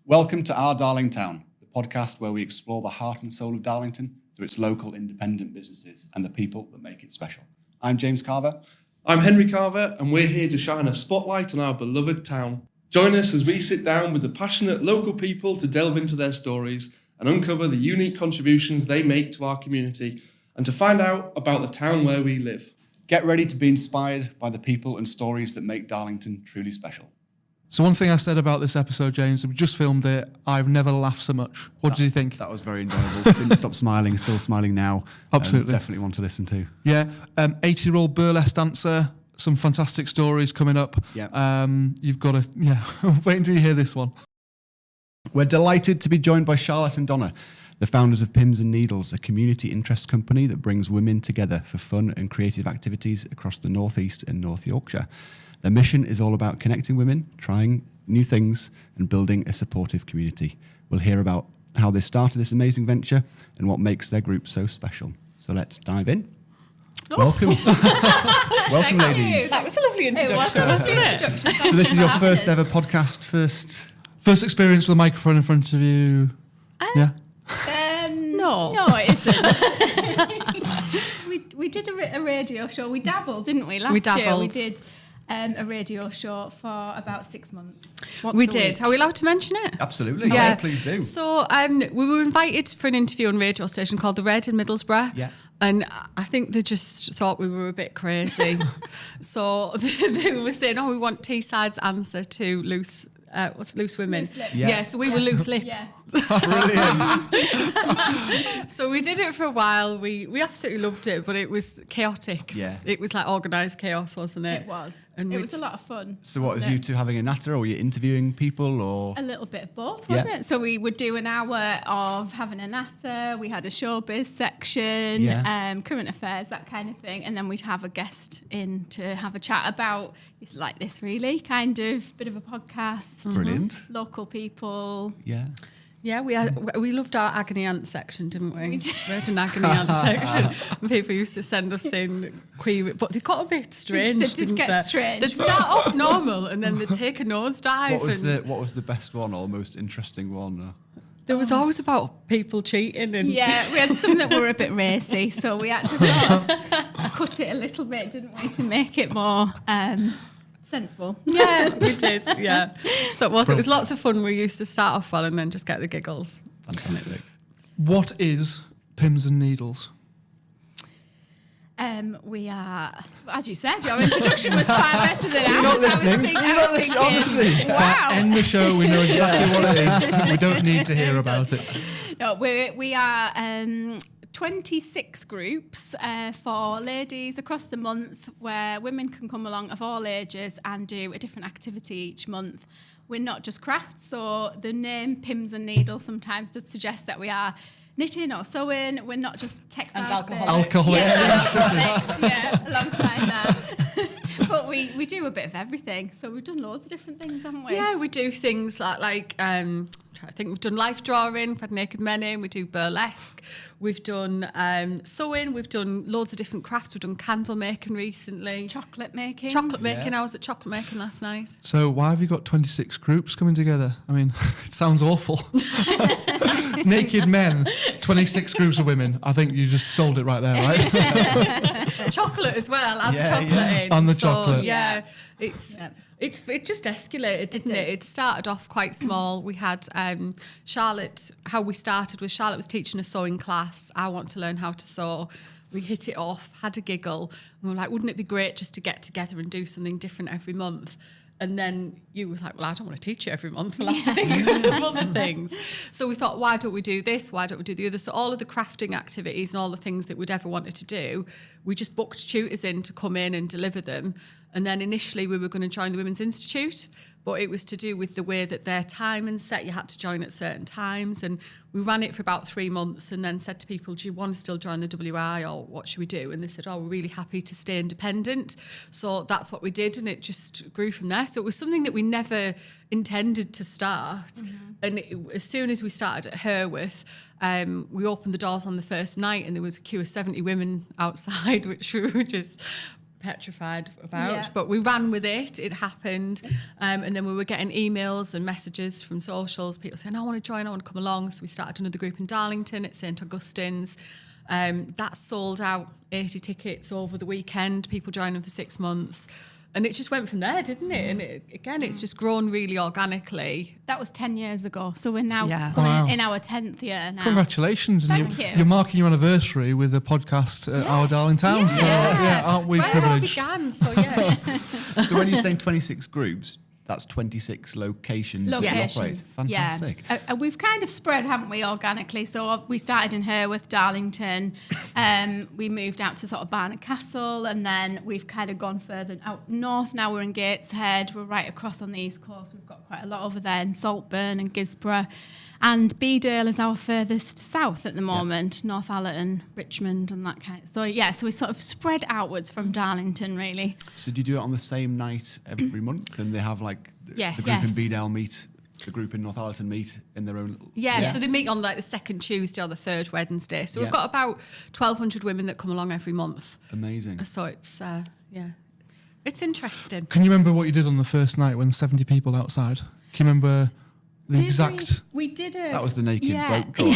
Welcome to Our Darling Town, the podcast where we explore the heart and soul of Darlington through its local independent businesses and the people that make it special. I'm James Carver. I'm Henry Carver, and we're here to shine a spotlight on our beloved town. Join us as we sit down with the passionate local people to delve into their stories and uncover the unique contributions they make to our community and to find out about the town where we live. Get ready to be inspired by the people and stories that make Darlington truly special. So one thing I said about this episode, James, we just filmed it, I've never laughed so much. What did you think? That was very enjoyable. Didn't stop smiling, still smiling now. Absolutely. Definitely one to listen to. Yeah, 80-year-old burlesque dancer, some fantastic stories coming up. Yeah. You've got to, wait until you hear this one. We're delighted to be joined by Charlotte and Donna, the founders of Pimms and Needles, a community interest company that brings women together for fun and creative activities across the North East and North Yorkshire. Their mission is all about connecting women, trying new things, and building a supportive community. We'll hear about how they started this amazing venture and what makes their group so special. So let's dive in. Oh. Welcome. Welcome, ladies. That was a lovely introduction. It was a lovely introduction. So this is your first ever podcast, First experience with a microphone in front of you. Yeah. No, it isn't. we did a radio show. We dabbled, didn't we? Last year we did a radio show for about 6 months. we did. Are we allowed to mention it? Absolutely. Yeah. Please do. So we were invited for an interview on a radio station called The Red in Middlesbrough. Yeah. And I think they just thought we were a bit crazy. So they were saying, we want Teesside's answer to loose women. Loose lips. Yeah. So we were loose lips. Yeah. Brilliant. So we did it for a while. We absolutely loved it, but it was chaotic. Yeah. It was like organised chaos, wasn't it? It was. And It was a lot of fun. So what was wasn't you it? two having a natter, or were you interviewing people, or? A little bit of both, Yeah. wasn't it? So we would do an hour of having a natter. We had a showbiz section, current affairs, that kind of thing, and then we'd have a guest in to have a chat about it's like this, really, kind of bit of a podcast. Brilliant. Local people. Yeah. Yeah, we loved our agony aunt section, didn't we? We had an agony aunt section. People used to send us in query, but they got a bit strange. They did didn't get they? strange. They'd start off normal and then they'd take a nosedive. What was the best one or most interesting one? There was always about people cheating and Yeah, we had some that were a bit racy, so we had to sort of cut it a little bit, didn't we, to make it more sensible. yeah, we did. Yeah, so it was lots of fun. We used to start off well and then just get the giggles. Fantastic. What is Pimms and Needles? We are, as you said, your introduction was far better than ours. You're not listening. Honestly. Wow. End the show, we know exactly what it is. We don't need to hear about it. No, we are 26 groups for ladies across the month where women can come along of all ages and do a different activity each month. We're not just crafts, so the name Pimms and Needles sometimes does suggest that we are knitting or sewing. We're not just textiles. And alcohol. Alcohol. Yeah, alongside that. But we do a bit of everything. So we've done loads of different things, haven't we? Yeah, we do things like I think we've done life drawing, we've had naked men in, we do burlesque, we've done sewing, we've done loads of different crafts, we've done candle making recently. Chocolate making. I was at chocolate making last night. So why have you got 26 groups coming together? I mean, it sounds awful. Naked men, 26 groups of women. I think you just sold it right there, right? Chocolate as well, add chocolate in. And the chocolate. Yeah, it just escalated, didn't it? It started off quite small. We had Charlotte, how we started was Charlotte was teaching a sewing class. I want to learn how to sew. We hit it off, had a giggle, and we were like, wouldn't it be great just to get together and do something different every month? And then you were like, well, I don't want to teach you every month. We'll have to think of other things. So we thought, why don't we do this? Why don't we do the other? So all of the crafting activities and all the things that we'd ever wanted to do, we just booked tutors in to come in and deliver them. And then initially we were going to join the Women's Institute, but it was to do with the way that their time and set, you had to join at certain times. And we ran it for about 3 months and then said to people, do you want to still join the WI or what should we do? And they said, we're really happy to stay independent. So that's what we did, and it just grew from there. So it was something that we never intended to start. Mm-hmm. And as soon as we started at Herworth, we opened the doors on the first night and there was a queue of 70 women outside, which we were just petrified about, Yeah. but we ran with it. It happened. And then we were getting emails and messages from socials, people saying, I want to join, I want to come along. So we started another group in Darlington at St Augustine's. That sold out 80 tickets over the weekend, people joining for 6 months. And it just went from there, didn't it? And it's just grown really organically. That was 10 years ago. So we're now Yeah. going Wow. in our 10th year now. Congratulations. And Thank you. You're marking your anniversary with a podcast at our darling town. yes. So, yeah, aren't we It's where it all privileged? began, so yes. So when you're saying 26 groups, that's 26 locations. that you Locations. operate. Fantastic. Yeah. We've kind of spread, haven't we, organically? So we started in Herworth, Darlington. We moved out to sort of Barnet Castle, and then we've kind of gone further out north. Now we're in Gateshead. We're right across on the East Coast. We've got quite a lot over there in Saltburn and Gisborough. And Beedale is our furthest south at the moment, Northallerton, Richmond, and that kind of. So we sort of spread outwards from Darlington, really. So do you do it on the same night every month? And they have like Yes. the group Yes. in Beedale meet, the group in Northallerton meet in their own little... Yeah, Yeah. so they meet on like the second Tuesday or the third Wednesday. So Yeah. we've got about 1,200 women that come along every month. Amazing. So it's, it's interesting. Can you remember what you did on the first night when 70 people outside? Can you remember the Did exact... We did a... That was the naked yeah. bloke drawing.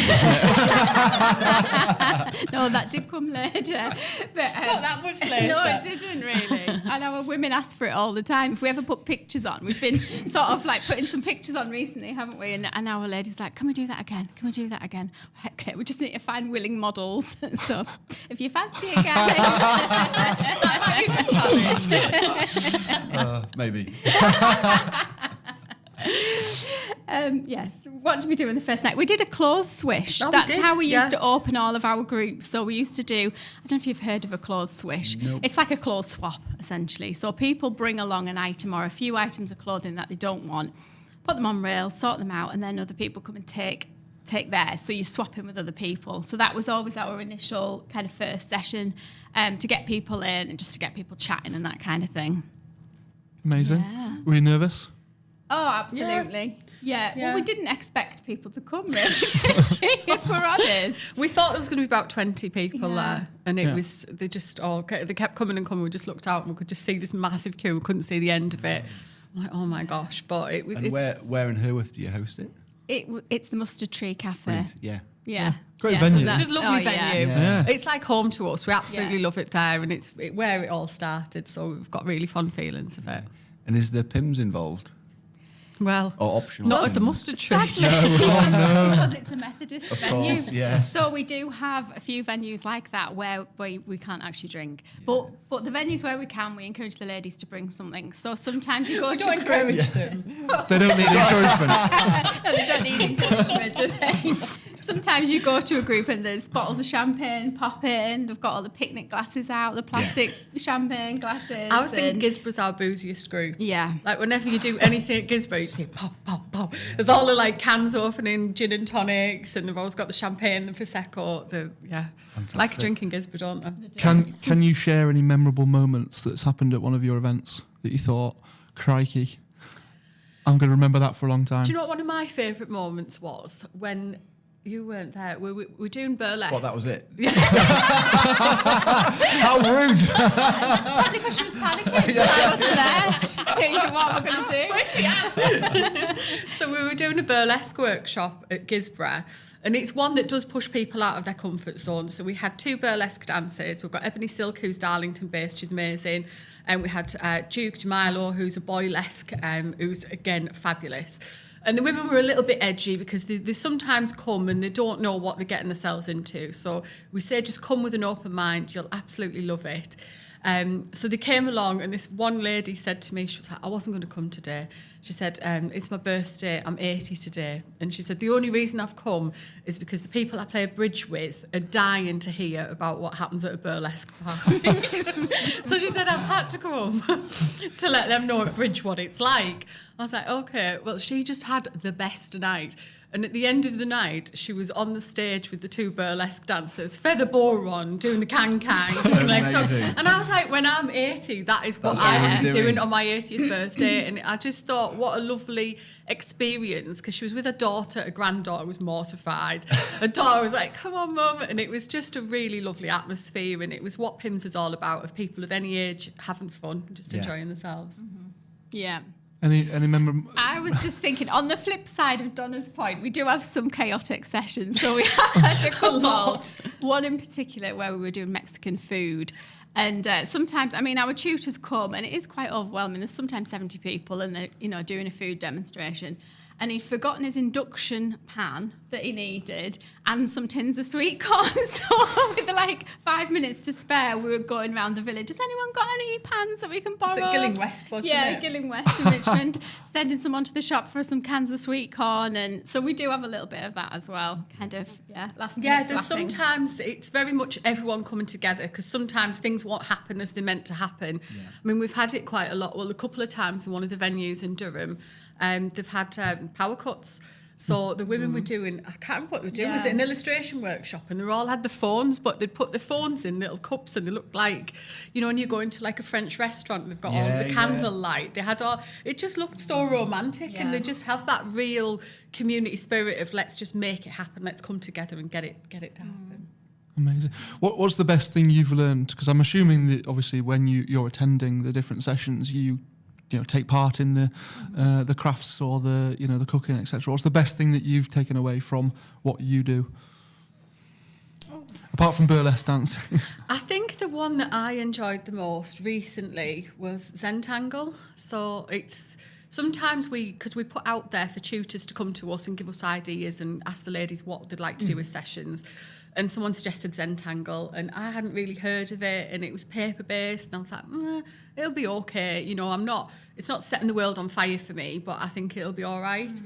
No, that did come later. But, Not that much later. No, it didn't really. And our women ask for it all the time. If we ever put pictures on, we've been sort of like putting some pictures on recently, haven't we? And our ladies like, can we do that again? Can we do that again? Okay, we just need to find willing models. So if you fancy it, guys. That might be a challenge. Maybe. Yes. What did we do in the first night? We did a clothes swish. Oh, we That's did, how we used yeah. to open all of our groups. So we used to do, I don't know if you've heard of a clothes swish. Nope. It's like a clothes swap, essentially. So people bring along an item or a few items of clothing that they don't want, put them on rails, sort them out, and then other people come and take theirs. So you're swapping with other people. So that was always our initial kind of first session to get people in and just to get people chatting and that kind of thing. Amazing. Yeah. Were you nervous? Oh, absolutely. Yeah. Yeah. Well, we didn't expect people to come, really, did we, if we're honest. We thought there was going to be about 20 people Yeah. there, and it Yeah. was, they kept coming and coming. We just looked out and we could just see this massive queue. We couldn't see the end of it. I'm like, oh my gosh. But it was, And where in Herworth do you host it? It's the Mustard Tree Cafe. Brilliant. Yeah. Yeah. Great Yeah, venue. it's that's- just a lovely oh, yeah. venue. Yeah. It's like home to us. We absolutely Yeah. love it there, and it's where it all started. So we've got really fond feelings of it. And is there Pimms involved? Well, Or optional? not at the mustard tree. Sadly, because it's a Methodist Of venue. course, yes. So we do have a few venues like that where we can't actually drink. But the venues where we can, we encourage the ladies to bring something. So sometimes you go We to don't a group. encourage them. They don't need encouragement. No, they don't need encouragement, do they? Sometimes you go to a group and there's bottles of champagne popping. They've got all the picnic glasses out, the plastic champagne glasses. I was thinking and- Gisborough's our booziest group. Yeah. Like whenever you do anything at Gisborough, you see pop, pop, pop. There's all the like cans opening, gin and tonics, and they've always got the champagne, the prosecco. Like a drink in Gisborough, don't they? Can you share any memorable moments that's happened at one of your events that you thought, crikey, I'm going to remember that for a long time? Do you know what one of my favourite moments was? When you weren't there. We were doing burlesque. What, that was it? How rude. Probably because she was panicking. I wasn't there. She's thinking, what am I going to do? Where's she at? So we were doing a burlesque workshop at Gisborough, and it's one that does push people out of their comfort zone. So we had 2 burlesque dancers. We've got Ebony Silk, who's Darlington based, she's amazing. And we had Duke Jamilo, who's a boylesque, who's again fabulous. And the women were a little bit edgy because they sometimes come and they don't know what they're getting themselves into. So we say, just come with an open mind. You'll absolutely love it. So they came along, and this one lady said to me, she was like, I wasn't going to come today. She said, it's my birthday, I'm 80 today. And she said, the only reason I've come is because the people I play bridge with are dying to hear about what happens at a burlesque party. So she said, I've had to come to let them know at bridge what it's like. I was like, okay, well, she just had the best night. And at the end of the night, she was on the stage with the 2 burlesque dancers, feather boa on, doing the can-can. Amazing. And I was like, when I'm 80, that is what That's what I I'm will be doing. doing on my 80th birthday. And I just thought, thought, what a lovely experience, because she was with her daughter. Her granddaughter was mortified. Her daughter was like, come on, Mum. And it was just a really lovely atmosphere. And it was what Pimms is all about, of people of any age having fun, just enjoying themselves. Yeah. Any member? I was just thinking, on the flip side of Donna's point, we do have some chaotic sessions. So we had a couple, one in particular where we were doing Mexican food. And sometimes, I mean, our tutors come and it is quite overwhelming. There's sometimes 70 people and they're, you know, doing a food demonstration. And he'd forgotten his induction pan that he needed and some tins of sweet corn. So with like 5 minutes to spare, we were going around the village. Has anyone got any pans that we can borrow? Was it Gilling West, wasn't it? Yeah, Gilling West in Richmond. Sending someone to the shop for some cans of sweet corn. And so we do have a little bit of that as well. Kind of, last minute there's flapping. sometimes it's very much everyone coming together, because sometimes things won't happen as they're meant to happen. I mean, we've had it quite a lot. Well, a couple of times in one of the venues in Durham, they've had power cuts. So the women were doing, I can't remember what they were doing, was it an illustration workshop? And they all had the phones, but they'd put the phones in little cups and they looked like, you know, when you go into like a French restaurant, they've got all the candlelight. They had all, it just looked so romantic, and they just have that real community spirit of let's just make it happen, let's come together and get it to happen. Amazing. What's the best thing you've learned? Because I'm assuming that obviously when you're attending the different sessions, you take part in the crafts or the the cooking, etc. What's the best thing that you've taken away from what you do, apart from burlesque dancing? I think the one that I enjoyed the most recently was Zentangle. So it's sometimes because we put out there for tutors to come to us and give us ideas and ask the ladies what they'd like to do with sessions. And someone suggested Zentangle, and I hadn't really heard of it, and it was paper-based, and I was like, it'll be okay. You know, it's not setting the world on fire for me, but I think it'll be all right.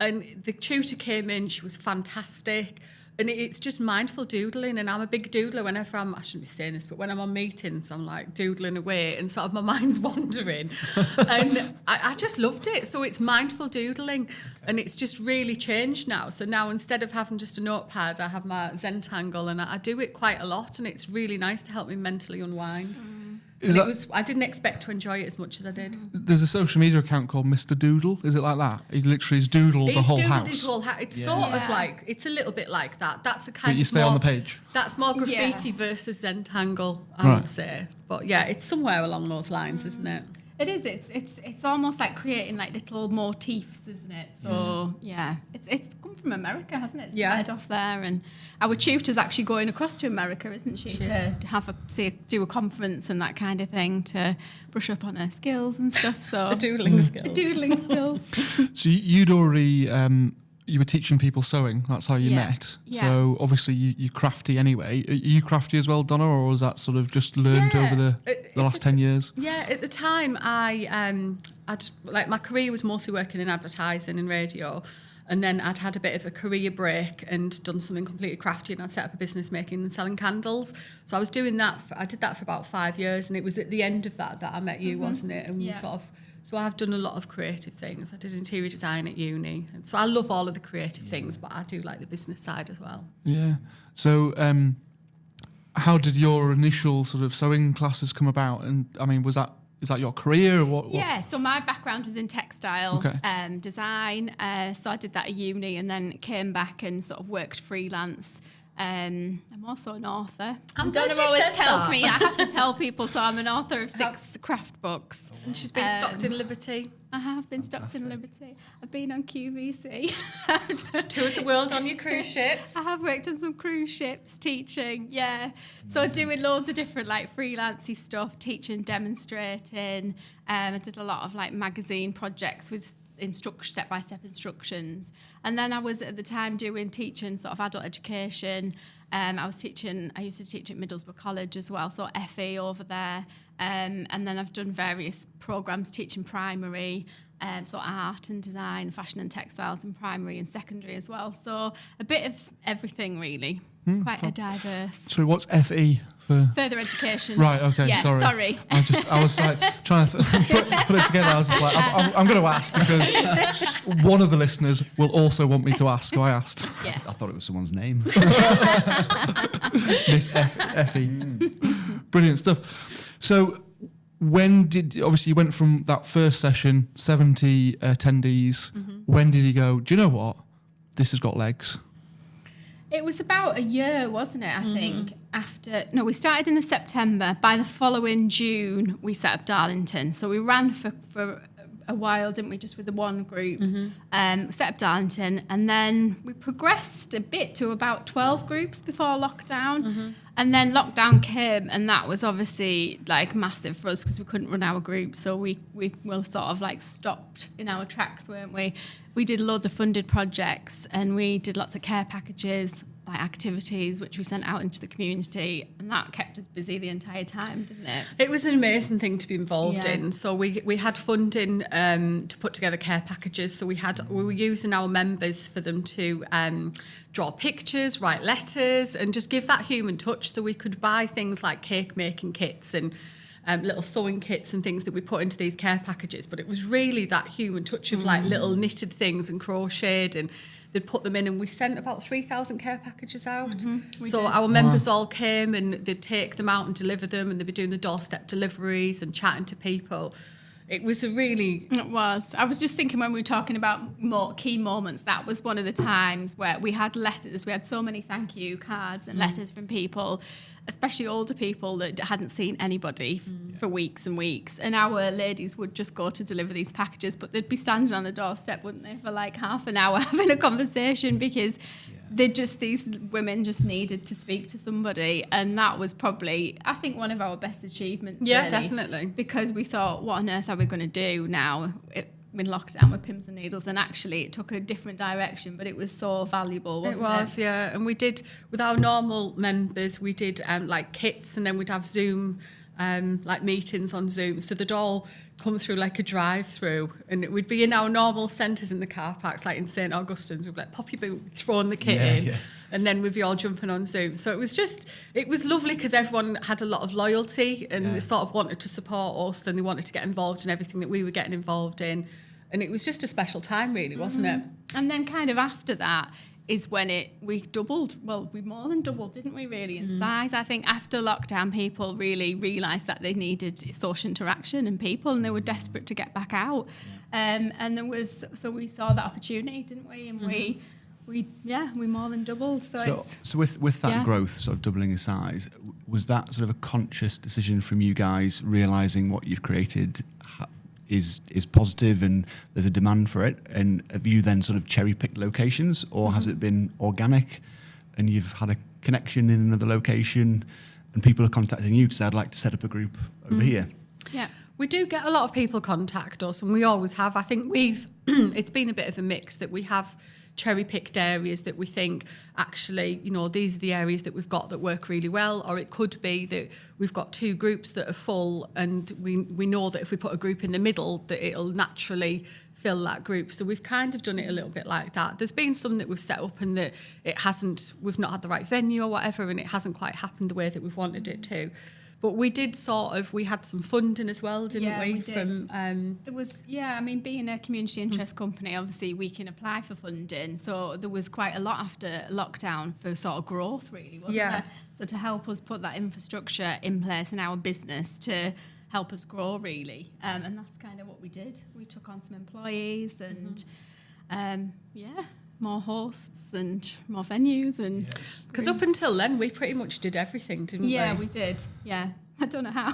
And the tutor came in, she was fantastic. And it's just mindful doodling, and I'm a big doodler whenever I shouldn't be saying this, but when I'm on meetings, I'm like doodling away and sort of my mind's wandering. And I just loved it. So it's mindful doodling, and it's just really changed now. So now instead of having just a notepad, I have my Zentangle, and I do it quite a lot, and it's really nice to help me mentally unwind. I didn't expect to enjoy it as much as I did. There's a social media account called Mr. Doodle. Is it like that? He literally has doodled the whole house. His whole house. It's sort of like, it's a little bit like that. That's a kind but you stay on the page. That's more graffiti versus Zentangle, I would say. But yeah, it's somewhere along those lines, isn't it? It is. It's almost like creating like little motifs, isn't it? So it's come from America, hasn't it? It's started off there, and our tutor's actually going across to America, isn't she? To have do a conference and that kind of thing, to brush up on her skills and stuff. So the doodling skills. So you'd already you were teaching people sewing. That's how you met. Yeah. So obviously you're crafty anyway. Are you crafty as well, Donna, or was that sort of just learned over the last 10 years? Yeah, at the time I'd like my career was mostly working in advertising and radio, and then I'd had a bit of a career break and done something completely crafty, and I'd set up a business making and selling candles. So I was doing that. I did that for about 5 years, and it was at the end of that I met you, wasn't it? And we sort of. So I've done a lot of creative things. I did interior design at uni. And so I love all of the creative things, but I do like the business side as well. Yeah. So how did your initial sort of sewing classes come about? And I mean, is that your career or what? Yeah, so my background was in textile design. So I did that at uni and then came back and sort of worked freelance. I'm also an author. Donna always tells me I have to tell people, so I'm an author of 6 craft books. And she's been stocked in Liberty. I have been stocked in Liberty. I've been on QVC. She's toured the world on your cruise ships. I have worked on some cruise ships teaching, So doing loads of different like freelancey stuff, teaching, demonstrating. I did a lot of like magazine projects with step-by-step instructions. And then I was at the time teaching sort of adult education. I used to teach at Middlesbrough College as well, so FE over there. And then I've done various programmes teaching primary, so art and design, fashion and textiles in primary and secondary as well. So a bit of everything really, quite a diverse. So what's FE? Further education. Right, okay, yeah, sorry. I was like trying to put it together. I was just like, I'm going to ask because one of the listeners will also want me to ask, so I asked. Yes. I thought it was someone's name. Miss FE. Brilliant stuff. So when did, obviously you went from that first session, 70 attendees, when did you go, do you know what, this has got legs? It was about a year, wasn't it, I think, we started in the September. By the following June, we set up Darlington. So we ran for a while, didn't we, just with the one group, set up Darlington, and then we progressed a bit to about 12 groups before lockdown. And then lockdown came, and that was obviously like massive for us because we couldn't run our group. So we were sort of like stopped in our tracks, weren't we? We did loads of funded projects, and we did lots of care packages, like activities, which we sent out into the community, and that kept us busy the entire time, didn't it? It was an amazing thing to be involved in. So we had funding to put together care packages. So we were using our members for them to draw pictures, write letters, and just give that human touch. So we could buy things like cake making kits and little sewing kits and things that we put into these care packages. But it was really that human touch of like little knitted things and crocheted, and they'd put them in, and we sent about 3,000 care packages out. So our members all came, and they'd take them out and deliver them, and they'd be doing the doorstep deliveries and chatting to people. It was a really... It was. I was just thinking when we were talking about more key moments, that was one of the times where we had letters. We had so many thank you cards and letters from people, especially older people that hadn't seen anybody for weeks and weeks. And our ladies would just go to deliver these packages, but they'd be standing on the doorstep, wouldn't they, for like half an hour having a conversation because... these women just needed to speak to somebody, and that was probably, I think, one of our best achievements. Yeah, really, definitely. Because we thought, what on earth are we going to do now in lockdown with Pimms and Needles? And actually, it took a different direction, but it was so valuable, wasn't it? It was, yeah. And we did, with our normal members, we did like kits, and then we'd have Zoom, like meetings on Zoom. So they'd all come through like a drive-through, and it would be in our normal centres in the car parks, like in St Augustine's. We'd be like, pop your boot, throwing the kit in, and then we'd be all jumping on Zoom. So it was lovely because everyone had a lot of loyalty, and they sort of wanted to support us, and they wanted to get involved in everything that we were getting involved in. And it was just a special time, really, wasn't it? And then kind of after that is when we doubled. Well, we more than doubled, didn't we, really, in size? I think after lockdown, people really realised that they needed social interaction and people, and they were desperate to get back out. And so we saw that opportunity, didn't we? And we more than doubled. So with that growth, sort of doubling in size, was that sort of a conscious decision from you guys, realising what you've created is positive and there's a demand for it, and have you then sort of cherry-picked locations, or has it been organic and you've had a connection in another location and people are contacting you to say, I'd like to set up a group over here? Yeah. We do get a lot of people contact us, and we always have. I think it's been a bit of a mix that we have cherry-picked areas that we think, actually, these are the areas that we've got that work really well, or it could be that we've got two groups that are full, and we know that if we put a group in the middle, that it'll naturally fill that group. So we've kind of done it a little bit like that. There's been some that we've set up and that we've not had the right venue or whatever, and it hasn't quite happened the way that we've wanted it to. But we did we had some funding as well, didn't we? Yeah, we did. There was, being a community interest company, obviously we can apply for funding. So there was quite a lot after lockdown for sort of growth, really, wasn't there? So to help us put that infrastructure in place in our business to help us grow, really. And that's kind of what we did. We took on some employees and, more hosts and more venues. And because up until then, we pretty much did everything, didn't we? Yeah, we did. Yeah. I don't know how.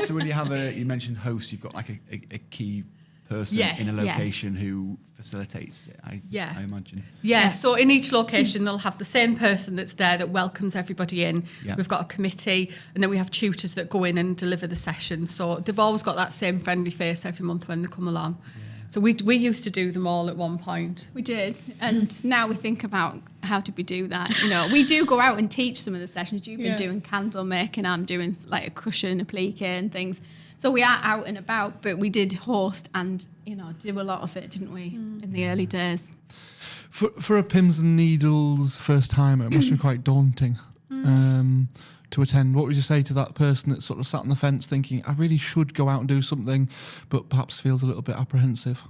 So when you mentioned hosts, you've got like a key person in a location who facilitates it, I imagine. Yeah, so in each location, they'll have the same person that's there that welcomes everybody in. Yeah. We've got a committee, and then we have tutors that go in and deliver the session. So they've always got that same friendly face every month when they come along. Yeah. So we used to do them all at one point. We did, and now we think about how did we do that. We do go out and teach some of the sessions. You've been doing candle making, I'm doing like a cushion, applique and things. So we are out and about, but we did host and, do a lot of it, didn't we, in the early days. For a Pimms and Needles first timer, it must be quite daunting to attend. What would you say to that person that sort of sat on the fence thinking, I really should go out and do something, but perhaps feels a little bit apprehensive?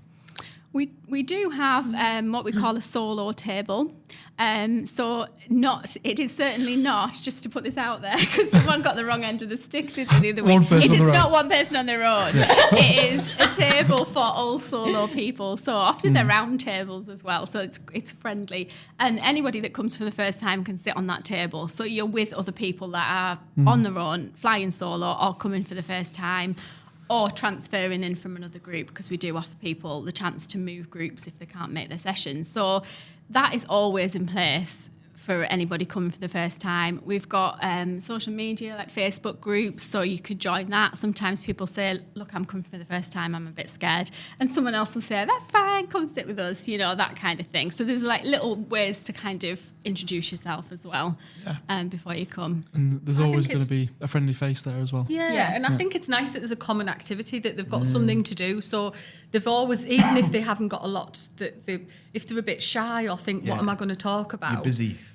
We do have what we call a solo table. It is certainly not, just to put this out there, because someone got the wrong end of the stick the other week. It is not one person on their own. Yeah. It is a table for all solo people. So often they're round tables as well. So it's friendly. And anybody that comes for the first time can sit on that table. So you're with other people that are on their own, flying solo, or coming for the first time, or transferring in from another group, because we do offer people the chance to move groups if they can't make their session. So that is always in place for anybody coming for the first time. We've got social media like Facebook groups, so you could join that. Sometimes people say, look, I'm coming for the first time, I'm a bit scared. And someone else will say, that's fine, come sit with us, that kind of thing. So there's like little ways to kind of introduce yourself as well before you come. And there's always going to be a friendly face there as well. And I think it's nice that there's a common activity, that they've got something to do. So they've always, even if they haven't got a lot, if they're a bit shy or think, what am I going to talk about?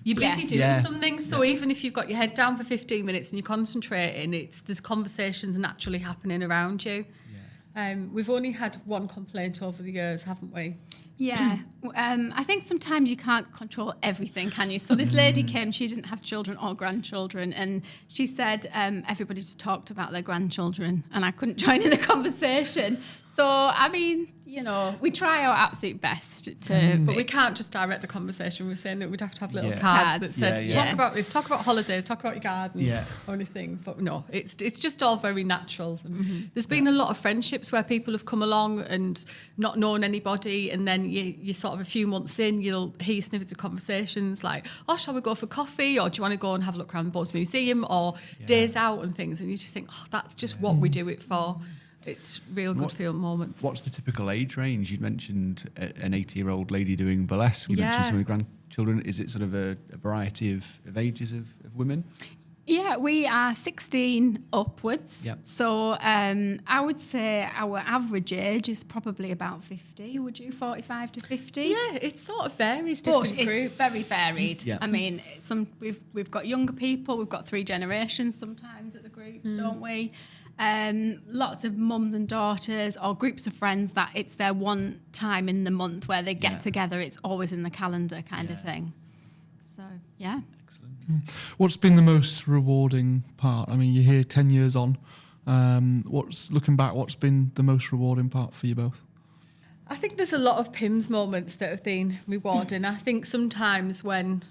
You're busy doing something. So even if you've got your head down for 15 minutes and you're concentrating, there's conversations naturally happening around you. We've only had one complaint over the years, haven't we? Yeah. I think sometimes you can't control everything, can you? So this lady came, she didn't have children or grandchildren, and she said everybody just talked about their grandchildren, and I couldn't join in the conversation. So, I mean, we try our absolute best to... But we can't just direct the conversation. We're saying that we'd have to have little cards that said, talk about this, talk about holidays, talk about your garden, or anything. But no, it's just all very natural. There's been a lot of friendships where people have come along and not known anybody, and then you sort of a few months in, you'll hear snippets of conversations like, oh, shall we go for coffee? Or do you want to go and have a look around the Boats Museum? Or days out and things. And you just think, oh, that's just what we do it for. It's real good feel moments. What's the typical age range? You mentioned an 80-year-old lady doing burlesque. You mentioned some of the grandchildren. Is it sort of a variety of ages of women? Yeah, we are 16 upwards. Yep. So I would say our average age is probably about 50. Would you? 45 to 50? Yeah, it sort of varies. Different groups. It's very varied. Yeah. I mean, we've got younger people. We've got 3 generations sometimes at the groups, don't we? Lots of mums and daughters or groups of friends that it's their one time in the month where they get together. It's always in the calendar kind of thing. So, yeah. Excellent. What's been the most rewarding part? I mean, you're here 10 years on. Looking back, what's been the most rewarding part for you both? I think there's a lot of Pimms moments that have been rewarding. I think sometimes when...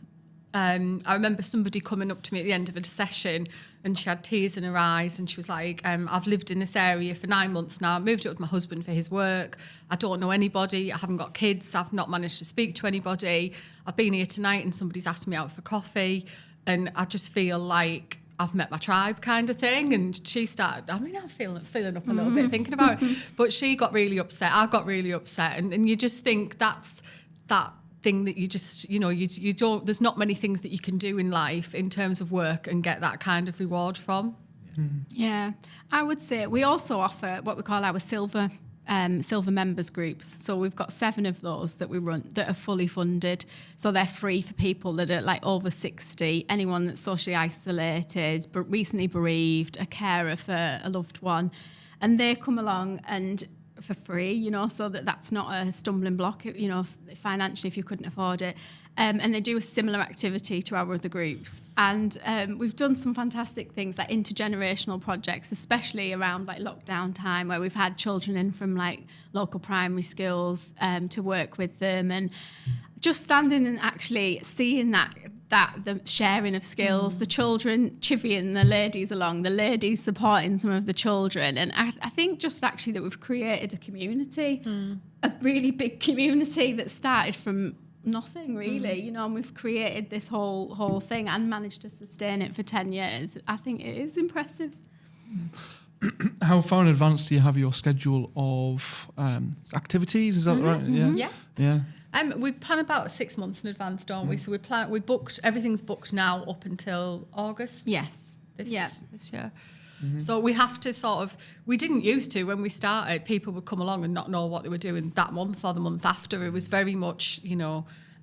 I remember somebody coming up to me at the end of a session and she had tears in her eyes and she was like, I've lived in this area for 9 months now. I moved up with my husband for his work. I don't know anybody. I haven't got kids. I've not managed to speak to anybody. I've been here tonight and somebody's asked me out for coffee and I just feel like I've met my tribe kind of thing. And she started, I'm filling up a little bit thinking about it. But she got really upset. I got really upset. And you just think that's that thing that you just, you don't, there's not many things that you can do in life in terms of work and get that kind of reward from. Yeah, I would say we also offer what we call our silver members groups. So we've got 7 of those that we run that are fully funded. So they're free for people that are like over 60, anyone that's socially isolated, but recently bereaved, a carer for a loved one. And they come along and for free, so that's not a stumbling block, financially if you couldn't afford it. And they do a similar activity to our other groups. And we've done some fantastic things like intergenerational projects, especially around like lockdown time, where we've had children in from like local primary schools to work with them, and just standing and actually seeing that the sharing of skills, the children chivying the ladies along, the ladies supporting some of the children. And I think just actually that we've created a community, a really big community that started from nothing really, and we've created this whole thing and managed to sustain it for 10 years. I think it is impressive. How far in advance do you have your schedule of activities? Is that right? Yeah. We plan about 6 months in advance, don't we? So everything's booked now up until August. Yes. This year. So we have to we didn't used to when we started, people would come along and not know what they were doing that month or the month after. It was very much,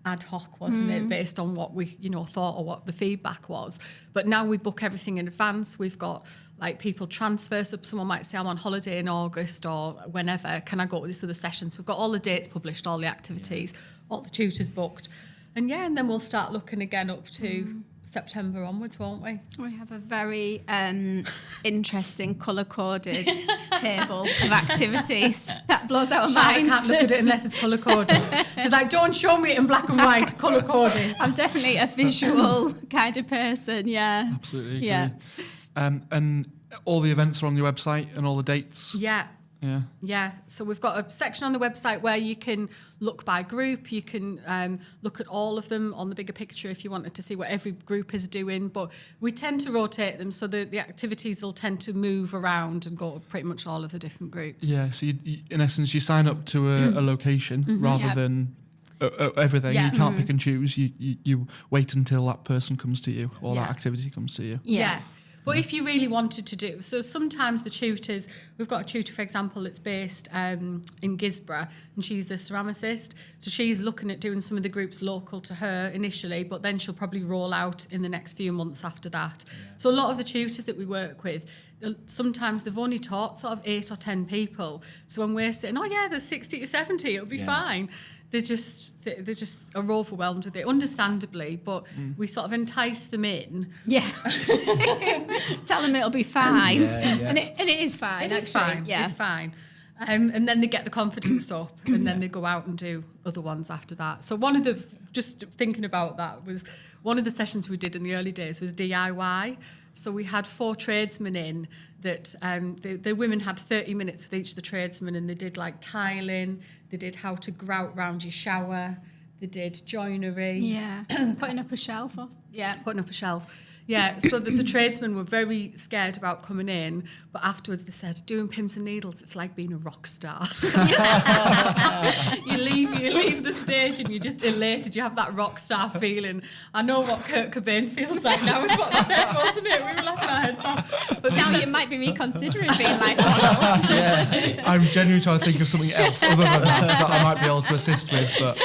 ad hoc, wasn't it, based on what we, thought or what the feedback was. But now we book everything in advance. We've got like people transfer, so someone might say, I'm on holiday in August or whenever, can I go to this other session? So we've got all the dates published, all the activities, all the tutors booked. And then we'll start looking again up to September onwards, won't we? We have a very interesting colour-coded table of activities that blows our minds. I can't look at it unless it's colour-coded. She's like, don't show me it in black and white, colour-coded. I'm definitely a visual kind of person, yeah. Absolutely agree. Yeah. And all the events are on your website and all the dates? Yeah. Yeah. Yeah, so we've got a section on the website where you can look by group. You can look at all of them on the bigger picture if you wanted to see what every group is doing. But we tend to rotate them, so the activities will tend to move around and go to pretty much all of the different groups. Yeah, so you, in essence, you sign up to a location rather than everything. Yeah. You can't pick and choose. You wait until that person comes to you or that activity comes to you. Yeah. But if you really wanted to do, so sometimes the tutors, we've got a tutor, for example, that's based in Gisborough, and she's the ceramicist. So she's looking at doing some of the groups local to her initially, but then she'll probably roll out in the next few months after that. Yeah. So a lot of the tutors that we work with, sometimes they've only taught sort of 8 or 10 people. So when we're saying, there's 60 to 70, it'll be fine. They just are overwhelmed with it, understandably, but we sort of entice them in. Yeah. Tell them it'll be fine. Yeah. And it is fine, It's fine. Yeah. It's fine. And then they get the confidence up, and then they go out and do other ones after that. So just thinking about that, was one of the sessions we did in the early days was DIY. So we had 4 tradesmen in that the women had 30 minutes with each of the tradesmen, and they did like tiling, they did how to grout round your shower, they did joinery. Yeah. Putting up a shelf. Putting up a shelf. Yeah, so the tradesmen were very scared about coming in, but afterwards they said, doing Pimms and Needles, it's like being a rock star. you leave the stage and you're just elated. You have that rock star feeling. I know what Kurt Cobain feels like now, is what they said, wasn't it? We were laughing our heads off. But now you might be reconsidering being like model. I'm genuinely trying to think of something else other than that I might be able to assist with. But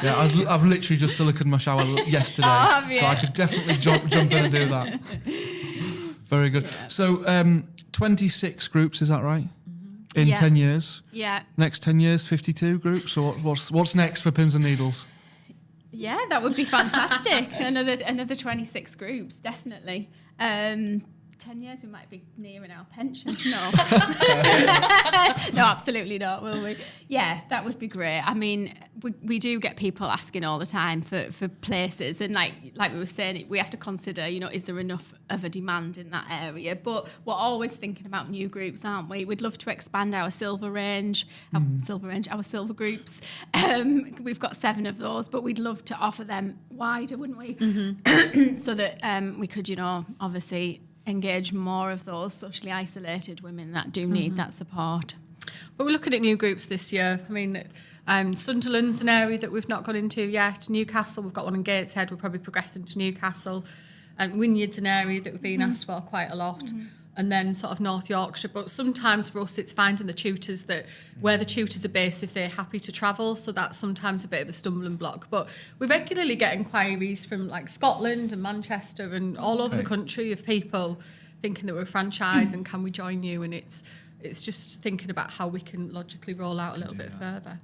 I've literally just siliconed my shower yesterday, so I could definitely jump in and do that. Very good. Yeah. So 26 groups, is that right? In 10 years? Yeah. Next 10 years, 52 groups? Or what's next for Pimms and Needles? Yeah, that would be fantastic. another 26 groups, definitely. 10 years, we might be nearing our pension. No. No, absolutely not, will we? Yeah, that would be great. I mean, we do get people asking all the time for places, and like we were saying, we have to consider, is there enough of a demand in that area? But we're always thinking about new groups, aren't we? We'd love to expand our silver range, our silver groups. We've got 7 of those, but we'd love to offer them wider, wouldn't we? Mm-hmm. So that we could, obviously engage more of those socially isolated women that do need that support. But we're looking at new groups this year. I mean, Sunderland's an area that we've not gone into yet. Newcastle, we've got one in Gateshead. We're probably progressing to Newcastle. Wynyard's an area that we've been asked for quite a lot. And then sort of North Yorkshire. But sometimes for us, it's finding the tutors where the tutors are based, if they're happy to travel. So that's sometimes a bit of a stumbling block. But we regularly get inquiries from like Scotland and Manchester and all over the country of people thinking that we're a franchise and can we join you? And it's just thinking about how we can logically roll out a little bit further.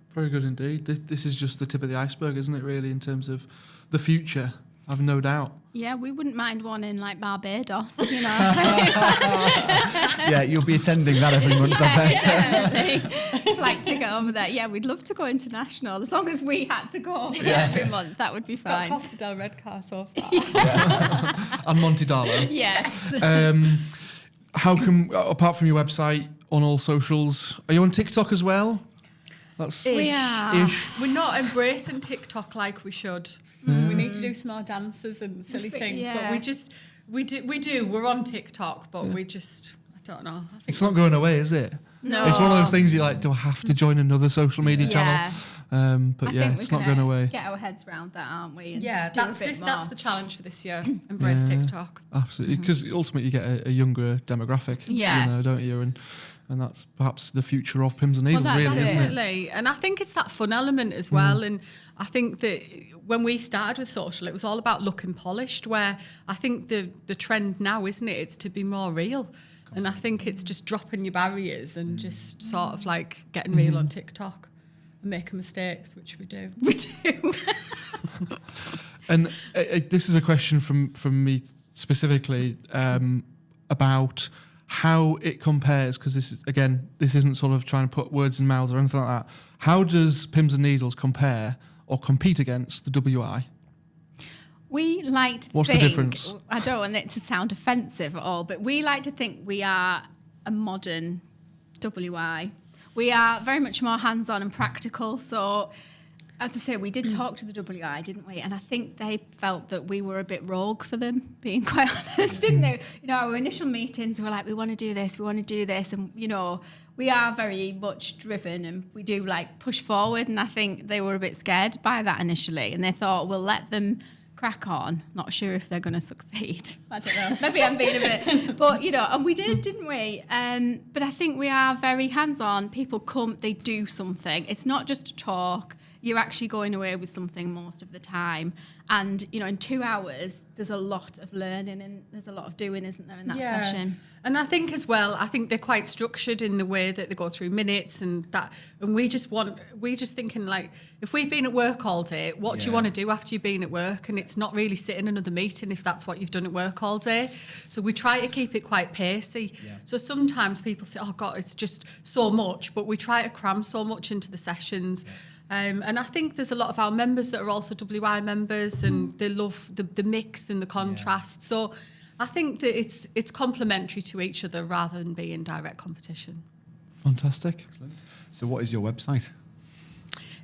Very good indeed. This is just the tip of the iceberg, isn't it, really, in terms of the future? I've no doubt. Yeah, we wouldn't mind one in like Barbados, Yeah, you'll be attending that every month, I bet. Definitely. Flight ticket over there. Yeah, we'd love to go international. As long as we had to go over there every month, that would be fine. Got Costa del Redcar so far. And Monte Darlo. Yes. How can, apart from your website, on all socials, are you on TikTok as well? We are. We're not embracing TikTok like we should. We need to do some more dances and silly things, but we do. We're on TikTok, but we just, I don't know. It's not going away, is it? No. It's one of those things you're like, do I have to join another social media channel? But it's not going away. Get our heads around that, aren't we? And that's the challenge for this year. Embrace TikTok. Absolutely, because ultimately you get a younger demographic, don't you? And and that's perhaps the future of Pimms and Needles, that's really, isn't it? Definitely. And I think it's that fun element as well. And I think that when we started with social, it was all about looking polished, where I think the trend now, isn't it? It's to be more real. And I think it's just dropping your barriers and just sort of like getting real on TikTok and making mistakes, which we do. We do. And this is a question from me specifically about how it compares, because this isn't sort of trying to put words in mouths or anything like that. How does Pimms and Needles compare or compete against the WI? We like to What's think, the difference? I don't want it to sound offensive at all, but we like to think we are a modern WI. We are very much more hands-on and practical. So, as I say, we did talk to the WI, didn't we? And I think they felt that we were a bit rogue for them, being quite honest, didn't they? You know, our initial meetings were like, we want to do this, and, you know, we are very much driven and we do like push forward. And I think they were a bit scared by that initially, and they thought, we'll let them crack on. Not sure if they're going to succeed. I don't know. Maybe I'm being a bit, but you know, and we did, didn't we? But I think we are very hands-on. People come, they do something. It's not just a talk. You're actually going away with something most of the time. And, you know, in 2 hours, there's a lot of learning and there's a lot of doing, isn't there, in that session? And I think as well, I think they're quite structured in the way that they go through minutes and that. And we're just thinking like, if we've been at work all day, what do you want to do after you've been at work? And it's not really sit in another meeting if that's what you've done at work all day. So we try to keep it quite pacey. Yeah. So sometimes people say, oh God, it's just so much, but we try to cram so much into the sessions. Yeah. And I think there's a lot of our members that are also WI members and they love the mix and the contrast. Yeah. So I think that it's complementary to each other rather than being direct competition. Fantastic. Excellent. So what is your website?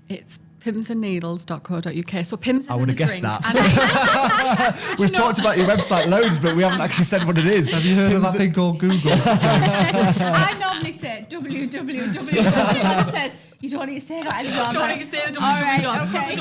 It's pimmsandneedles.co.uk. So Pimms is I would have guessed drink. that. We've talked about your website loads, but we haven't actually said what it is. Have you heard of that thing called Google? I normally say www. Says you don't need to say that anymore. Don't need to say the All right, okay.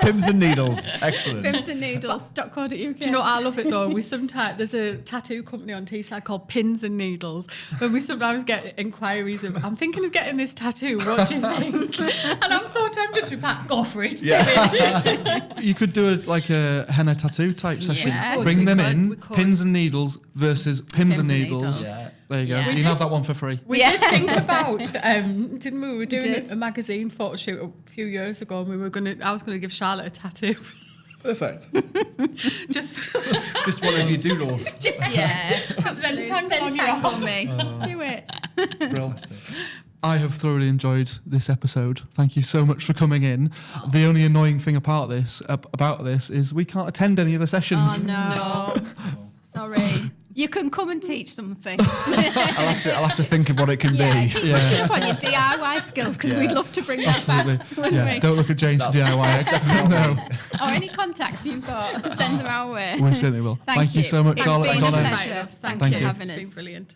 Pimms and Needles. Excellent. Pimmsandneedles.co.uk. Do you know, I love it though. There's a tattoo company on Teesside called Pimms and Needles, and we sometimes get inquiries of, I'm thinking of getting this tattoo, what do you think? And I'm so tempted to go for it. Yeah. You could do a henna tattoo type session. Yeah. Bring them in, We could. Pins and Needles versus Pimms and Needles. Yeah. There you go. Yeah. You can have that one for free. We did think about, didn't we? We were doing did. a magazine photo shoot a few years ago, and I was going to give Charlotte a tattoo. Perfect. Just Just one of your doodles. Absolutely. Zentangle on me. Do it. Brilliant. I have thoroughly enjoyed this episode. Thank you so much for coming in. The only annoying thing about this is we can't attend any of the sessions. Oh no. Sorry. You can come and teach something. I'll have to think of what it can be. Keep pushing up on your DIY skills because we'd love to bring that back, wouldn't we? Don't look at Jane's DIY expert. No. Or any contacts you've got, send them our way. We certainly will. Thank you so much, It's Charlotte and been a Donna. pleasure. Thank Thank you you. for having It's us. been brilliant.